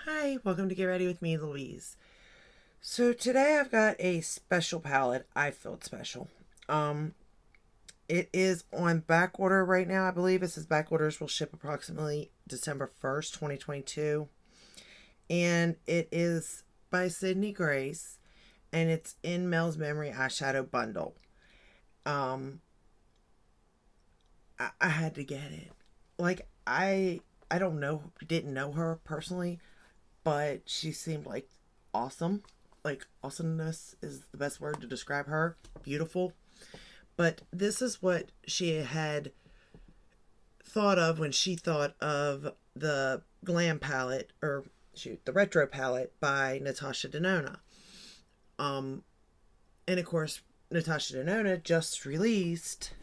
Hi, welcome to Get Ready with me, Louise. So today I've got a special palette. I felt special. Um, it is on back order right now. I believe it says back orders will ship approximately December 1st, 2022. And it is by Sydney Grace, and it's in Mel's Memory Eyeshadow Bundle. Um, I had to get it. Like I don't know, didn't know her personally, but she seemed like awesome. Like awesomeness is the best word to describe her. Beautiful. But this is what she had thought of when she thought of the glam palette, or shoot, the retro palette by Natasha Denona. Um, and of course, Natasha Denona just released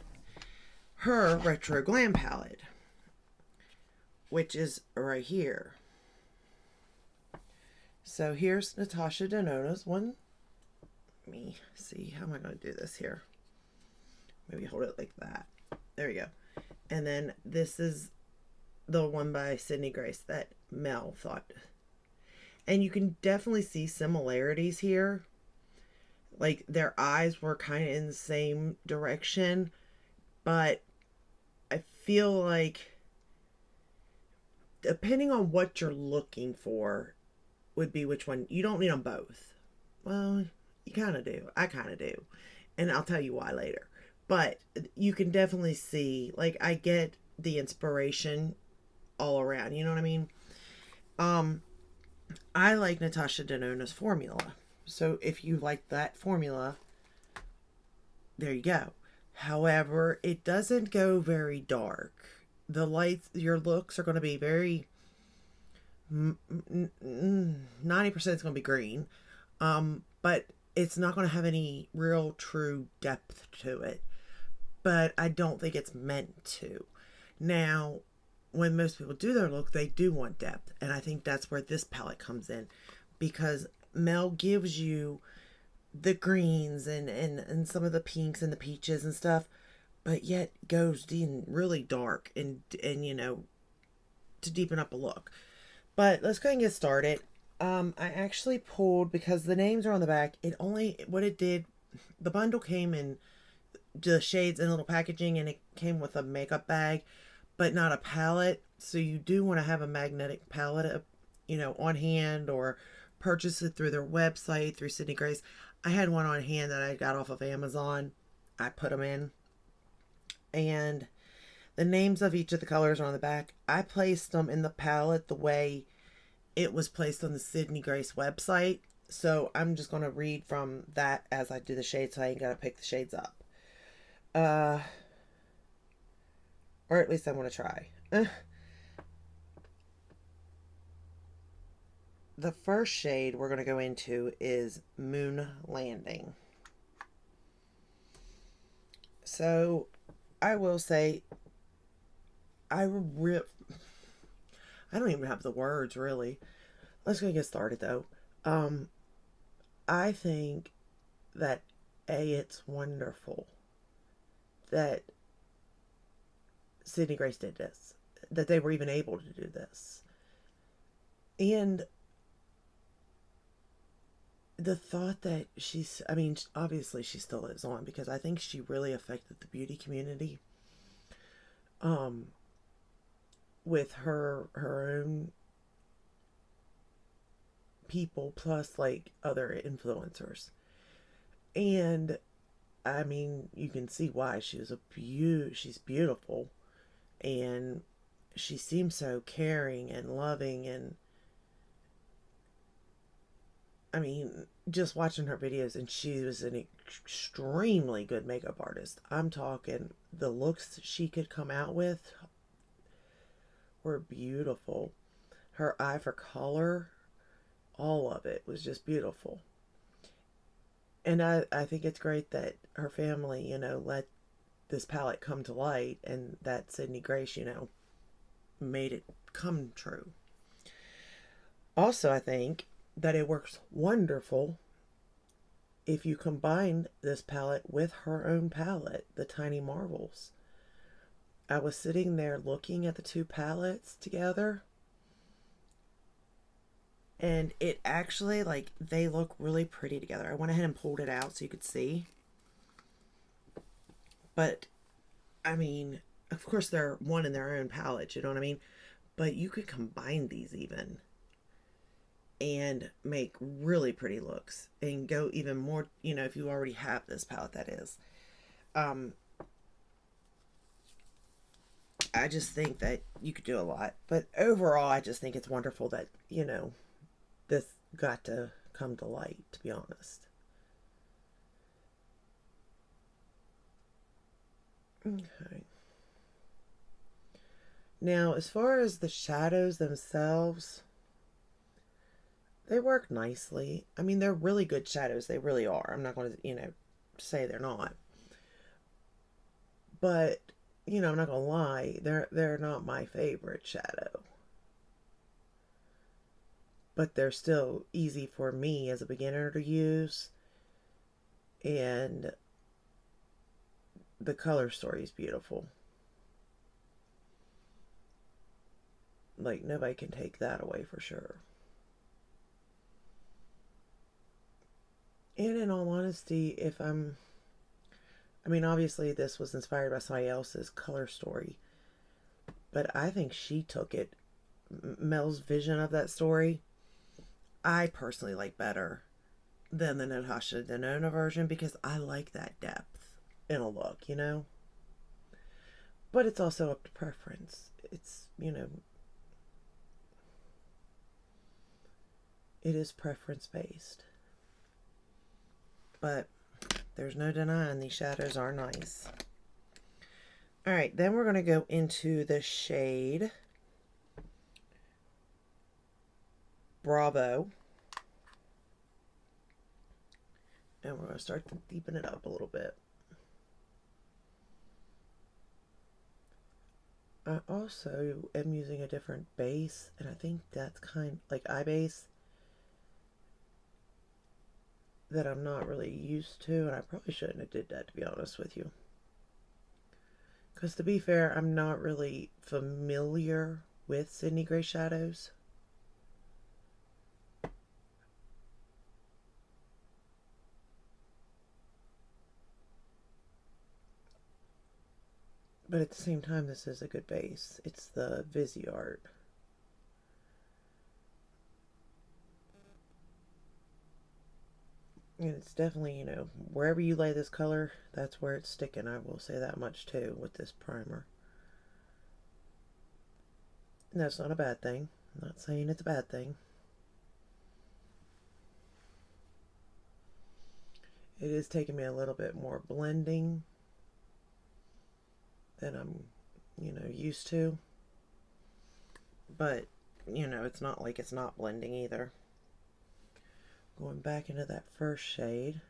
her retro glam palette, which is right here. So here's Natasha Denona's one. Let me see, how am I going to do this here? Maybe hold it like that. There we go. And then this is the one by Sydney Grace that Mel thought. And you can definitely see similarities here. Like their eyes were kind of in the same direction, but I feel like depending on what you're looking for would be which one. You don't need them both. Well, you kind of do. I kind of do. And I'll tell you why later. But you can definitely see, like, I get the inspiration all around. You know what I mean? Um, I like Natasha Denona's formula. So if you like that formula, there you go. However, it doesn't go very dark. The lights, your looks are going to be very 90% is going to be green. But it's not going to have any real true depth to it. But I don't think it's meant to. Now, when most people do their look, they do want depth. And I think that's where this palette comes in. Because Mel gives you the greens and some of the pinks and the peaches and stuff, but yet goes in really dark and to deepen up a look. But let's go ahead and get started. I actually pulled, because the names are on the back, it only, what it did, the bundle came in the shades in little packaging, and it came with a makeup bag, but not a palette. So you do want to have a magnetic palette, on hand, or purchase it through their website, through Sydney Grace. I had one on hand that I got off of Amazon. I put them in, and the names of each of the colors are on the back. I placed them in the palette the way it was placed on the Sydney Grace website. So I'm just going to read from that as I do the shades, so I ain't got to pick the shades up. Uh, or at least I'm going to try. The first shade we're going to go into is Moon Landing. So I will say, I I don't even have the words really. Let's go get started though. Um, I think that it's wonderful that Sydney Grace did this, that they were even able to do this. And the thought that I mean, obviously she still lives on, because I think she really affected the beauty community um, with her own people, plus like other influencers. And I mean, you can see why. She's beautiful, and she seems so caring and loving, and I mean, just watching her videos, and she was an extremely good makeup artist. I'm talking, the looks she could come out with were beautiful. Her eye for color, all of it was just beautiful. And I think it's great that her family, let this palette come to light, and that Sydney Grace, made it come true. Also, I think that it works wonderful if you combine this palette with her own palette, the Tiny Marvels. I was sitting there looking at the two palettes together, And it actually, like, they look really pretty together. I went ahead and pulled it out so you could see. But, I mean, of course they're one in their own palette, you know what I mean? But you could combine these even and make really pretty looks and go even more, you know, if you already have this palette, that is. Um, I just think that you could do a lot. But overall, I just think it's wonderful that, you know, this got to come to light, to be honest. Okay. Now, as far as the shadows themselves, they work nicely. I mean, they're really good shadows. They really are. I'm not going to, you know, say they're not. But, you know, I'm not going to lie. They're not my favorite shadow. But they're still easy for me as a beginner to use. And the color story is beautiful. Like, nobody can take that away for sure. And in all honesty, I mean, obviously this was inspired by somebody else's color story, but I think she took it, Mel's vision of that story, I personally like better than the Natasha Denona version because I like that depth in a look, you know? But it's also up to preference. It's, you know, it is preference based. But there's no denying these shadows are nice. All right, then we're going to go into the shade Bravo. And we're going to start to deepen it up a little bit. I also am using a different base, and I think that's kind of like eye base that I'm not really used to, and I probably shouldn't have did that, to be honest with you. Because to be fair, I'm not really familiar with Sydney Gray shadows. But at the same time, this is a good base. It's the Viseart. And it's definitely, you know, wherever you lay this color, that's where it's sticking. I will say that much too with this primer. And that's not a bad thing. I'm not saying it's a bad thing. It is taking me a little bit more blending than I'm, you know, used to. But, you know, it's not like it's not blending either. Going back into that first shade.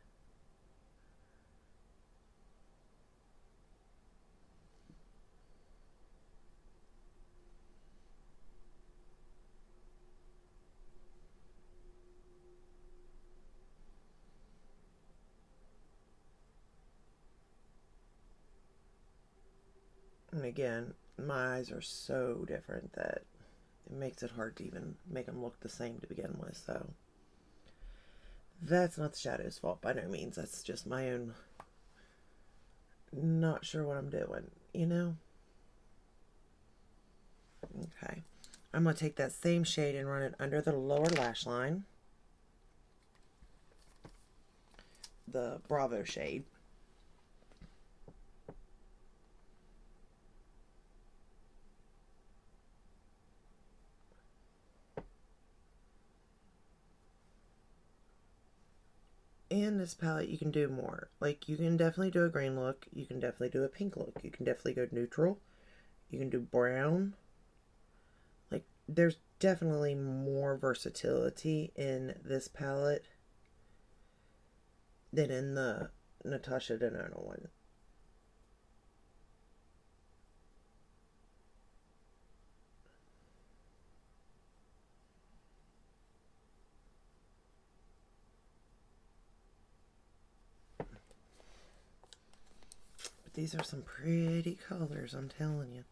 And again, my eyes are so different that it makes it hard to even make them look the same to begin with. So that's not the shadow's fault by no means. That's just my own not sure what I'm doing, you know? Okay. I'm going to take that same shade and run it under the lower lash line. The Bravo shade. In this palette, you can do more. Like, you can definitely do a green look. You can definitely do a pink look. You can definitely go neutral. You can do brown. Like, there's definitely more versatility in this palette than in the Natasha Denona one. But these are some pretty colors, I'm telling you.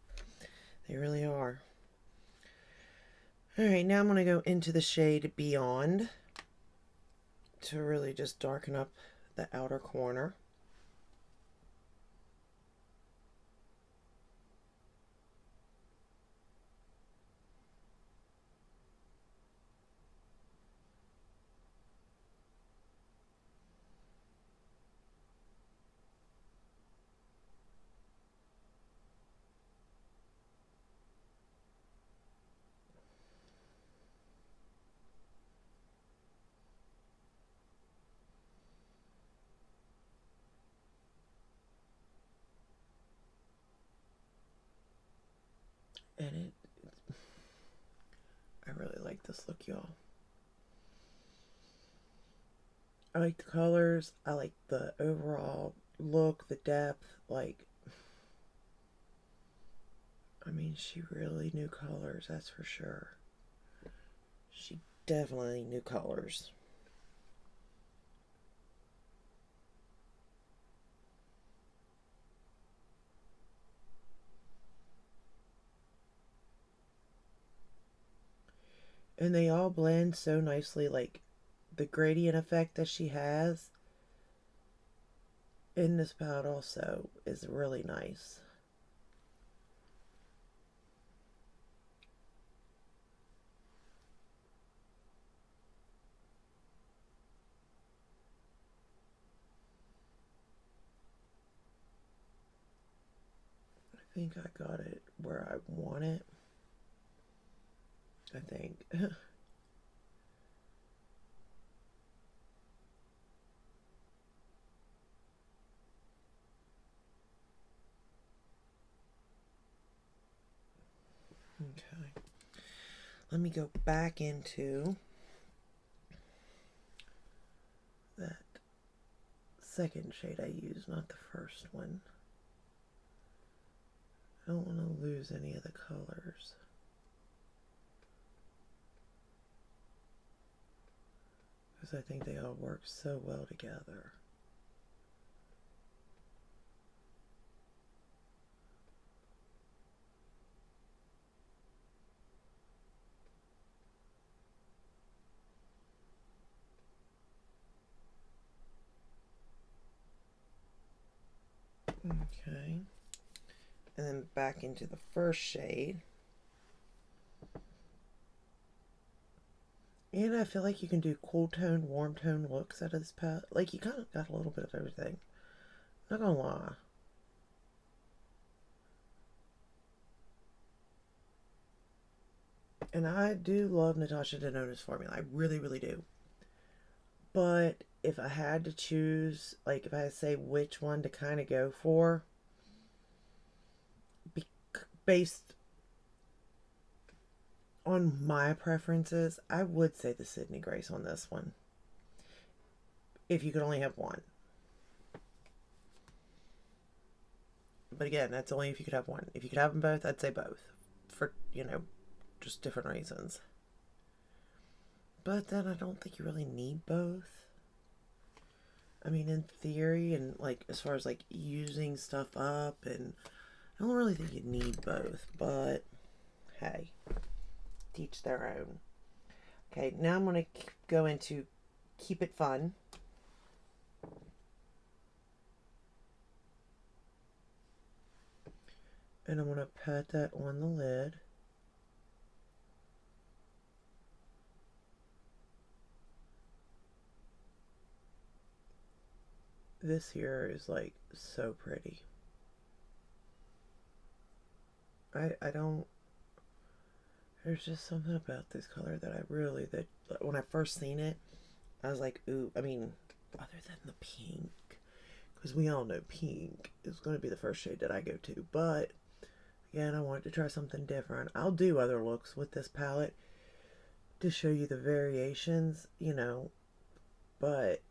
They really are. Alright, now I'm going to go into the shade Beyond to really just darken up the outer corner. And I really like this look, y'all. I like the colors. I like the overall look, the depth. Like, I mean, she really knew colors, that's for sure. She definitely knew colors. And they all blend so nicely, like the gradient effect that she has in this palette also is really nice. I think I got it where I want it. I think. Okay. Let me go back into that second shade I used, not the first one. I don't want to lose any of the colors. Because I think they all work so well together. Okay. And then back into the first shade. And I feel like you can do cool tone, warm tone looks out of this palette. Like, you kind of got a little bit of everything. Not gonna lie. And I do love Natasha Denona's formula. I really, really do. But if I had to choose, like, if I had to say which one to kind of go for, based on my preferences, I would say the Sydney Grace on this one. If you could only have one. But again, that's only if you could have one. If you could have them both, I'd say both. For, just different reasons. But then I don't think you really need both. I mean, in theory, and like as far as like using stuff up, and I don't really think you need both. But hey, teach their own. Okay, now I'm going to go into Keep It Fun. And I'm going to pat that on the lid. This here is like so pretty. I don't, there's just something about this color that I really, that when I first seen it, I was like, ooh, I mean, other than the pink, because we all know pink is going to be the first shade that I go to, but again, I wanted to try something different. I'll do other looks with this palette to show you the variations, but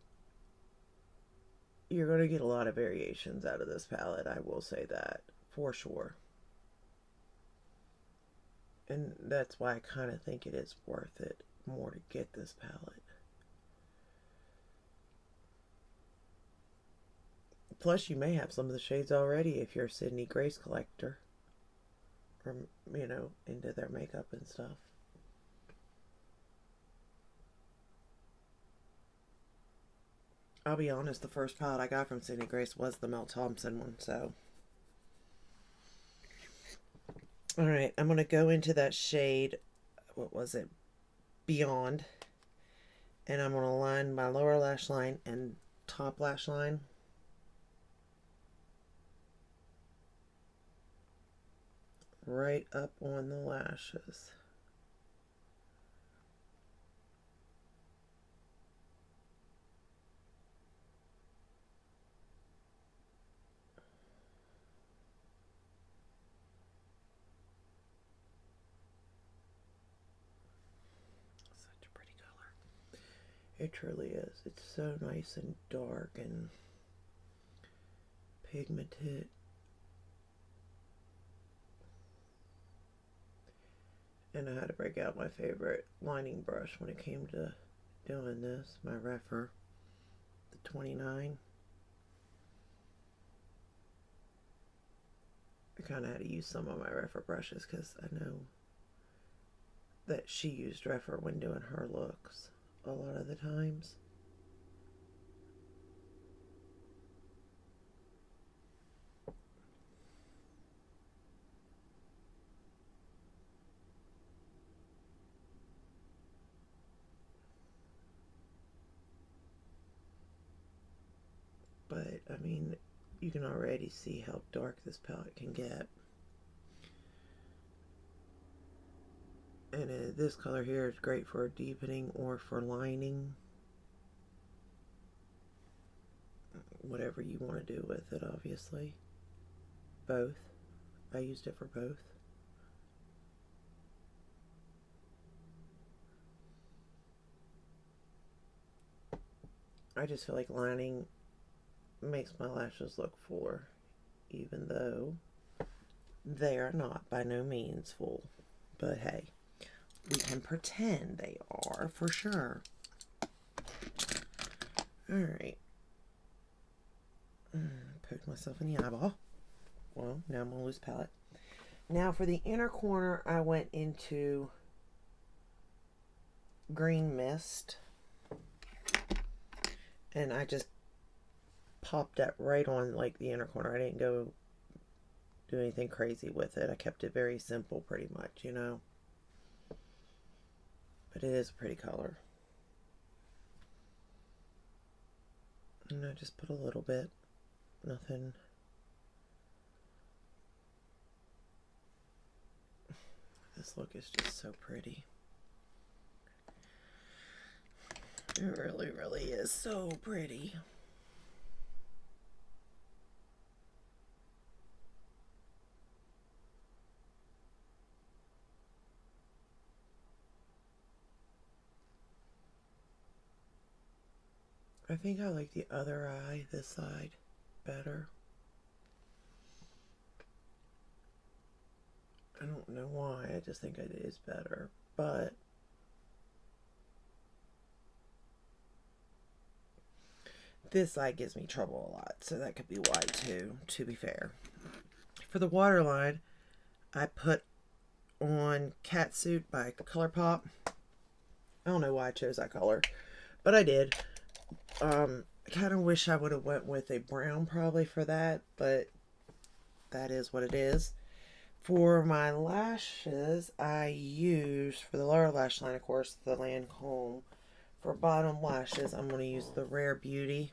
you're going to get a lot of variations out of this palette, I will say that, for sure. And that's why I kind of think it is worth it more to get this palette. Plus, you may have some of the shades already if you're a Sydney Grace collector. Or, into their makeup and stuff. I'll be honest, the first palette I got from Sydney Grace was the Mel Thompson one, so. Alright, I'm going to go into that shade, what was it, Beyond. And I'm going to line my lower lash line and top lash line. Right up on the lashes. It truly is. It's so nice and dark and pigmented. And I had to break out my favorite lining brush when it came to doing this, my Rephr, the 29. I kind of had to use some of my Rephr brushes because I know that she used Rephr when doing her looks a lot of the times. But I mean, you can already see how dark this palette can get. And this color here is great for deepening or for lining. Whatever you want to do with it, obviously. Both. I used it for both. I just feel like lining makes my lashes look fuller, even though they are not by no means full. But hey, we can pretend they are for sure. Alright. Poked myself in the eyeball. Well, now I'm going to lose palette. Now for the inner corner, I went into Green Mist. And I just popped that right on like the inner corner. I didn't go do anything crazy with it. I kept it very simple pretty much, you know. But it is a pretty color. And I just put a little bit. Nothing. This look is just so pretty. It really, really is so pretty. I think I like the other eye, this side, better. I don't know why, I just think it is better, but this side gives me trouble a lot, so that could be why too, to be fair. For the waterline, I put on Catsuit by ColourPop. I don't know why I chose that color, but I did. I kind of wish I would have went with a brown probably for that, but that is what it is. For my lashes, I use, for the lower lash line, of course, the Lancome. For bottom lashes, I'm going to use the Rare Beauty.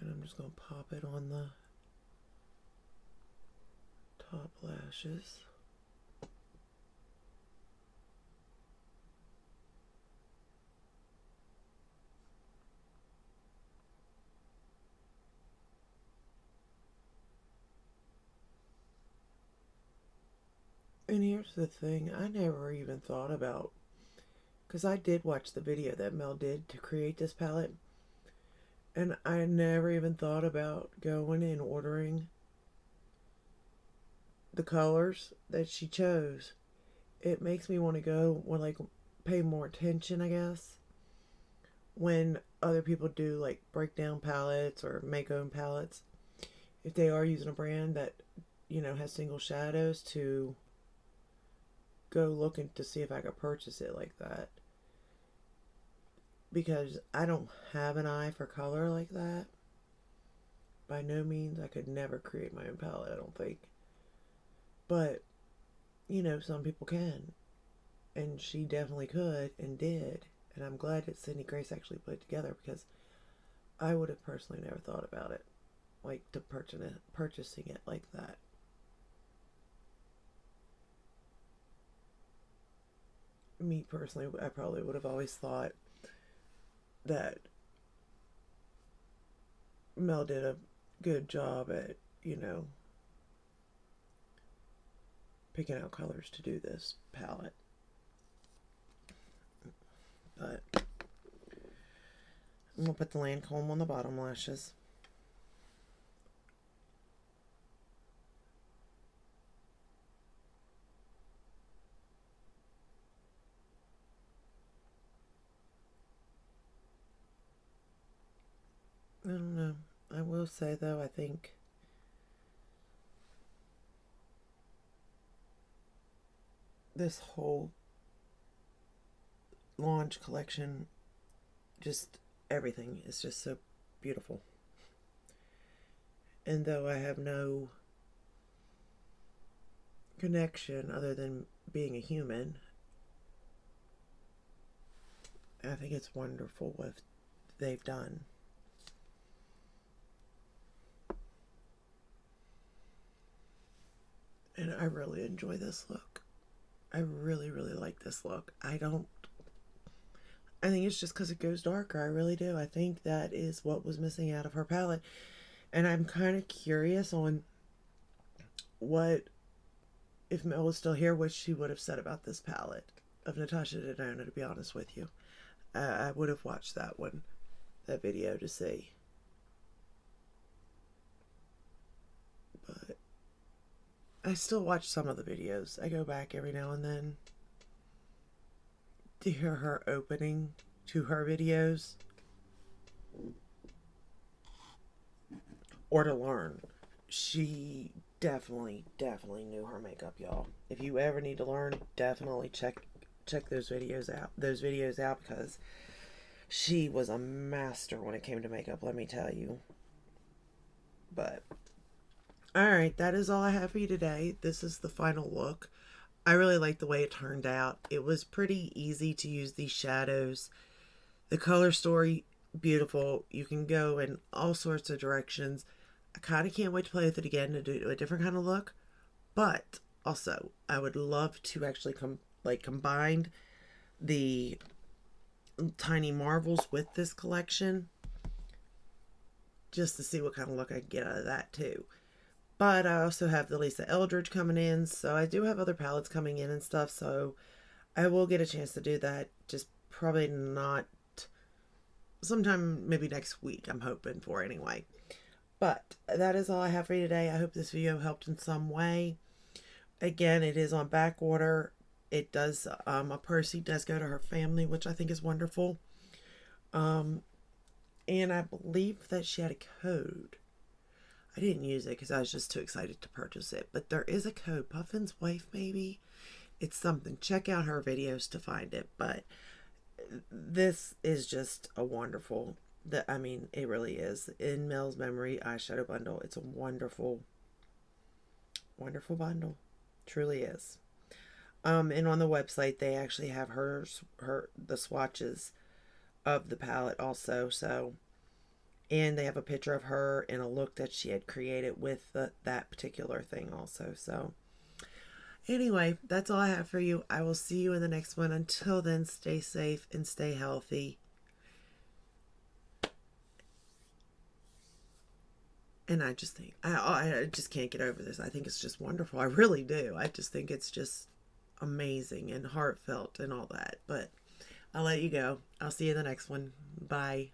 And I'm just going to pop it on the top lashes. And here's the thing, I never even thought about, because I did watch the video that Mel did to create this palette, and I never even thought about going and ordering the colors that she chose. It makes me want to go, well, like, pay more attention, I guess, when other people do, like, breakdown palettes or make-own palettes, if they are using a brand that, you know, has single shadows, to go looking to see if I could purchase it like that. Because I don't have an eye for color like that. By no means. I could never create my own palette, I don't think. But, you know, some people can. And she definitely could and did. And I'm glad that Sydney Grace actually put it together, because I would have personally never thought about it. Like, to purchasing it like that. Me personally, I probably would have always thought that Mel did a good job at, you know, picking out colors to do this palette. But I'm going to put the Lancome on the bottom lashes. I don't know. I will say, though, I think this whole launch collection, just everything is just so beautiful. And though I have no connection other than being a human, I think it's wonderful what they've done. And I really enjoy this look. I really, really like this look. I think it's just because it goes darker. I really do. I think that is what was missing out of her palette. And I'm kind of curious on what, if Mel was still here, what she would have said about this palette of Natasha Denona, to be honest with you. I would have watched that video to see. But I still watch some of the videos. I go back every now and then to hear her opening to her videos, or to learn. She definitely knew her makeup, y'all. If you ever need to learn, definitely check those videos out, because she was a master when it came to makeup, let me tell you. But alright, that is all I have for you today. This is the final look. I really like the way it turned out. It was pretty easy to use these shadows. The color story, beautiful. You can go in all sorts of directions. I kind of can't wait to play with it again to do a different kind of look. But also, I would love to actually combine the Tiny Marvels with this collection, just to see what kind of look I can get out of that too. But I also have the Lisa Eldridge coming in, so I do have other palettes coming in and stuff, so I will get a chance to do that. Just probably not sometime, maybe next week, I'm hoping for anyway. But that is all I have for you today. I hope this video helped in some way. Again, it is on back order. It does, a Percy does go to her family, which I think is wonderful. And I believe that she had a code. I didn't use it because I was just too excited to purchase it. But there is a code. Puffin's Wife, maybe? It's something. Check out her videos to find it. But this is just a wonderful, I mean, it really is. In Mel's Memory eyeshadow bundle. It's a wonderful, wonderful bundle. Truly is. And on the website, they actually have the swatches of the palette also. So, and they have a picture of her in a look that she had created with that particular thing also. So, anyway, that's all I have for you. I will see you in the next one. Until then, stay safe and stay healthy. And I just think, I just can't get over this. I think it's just wonderful. I really do. I just think it's just amazing and heartfelt and all that. But I'll let you go. I'll see you in the next one. Bye.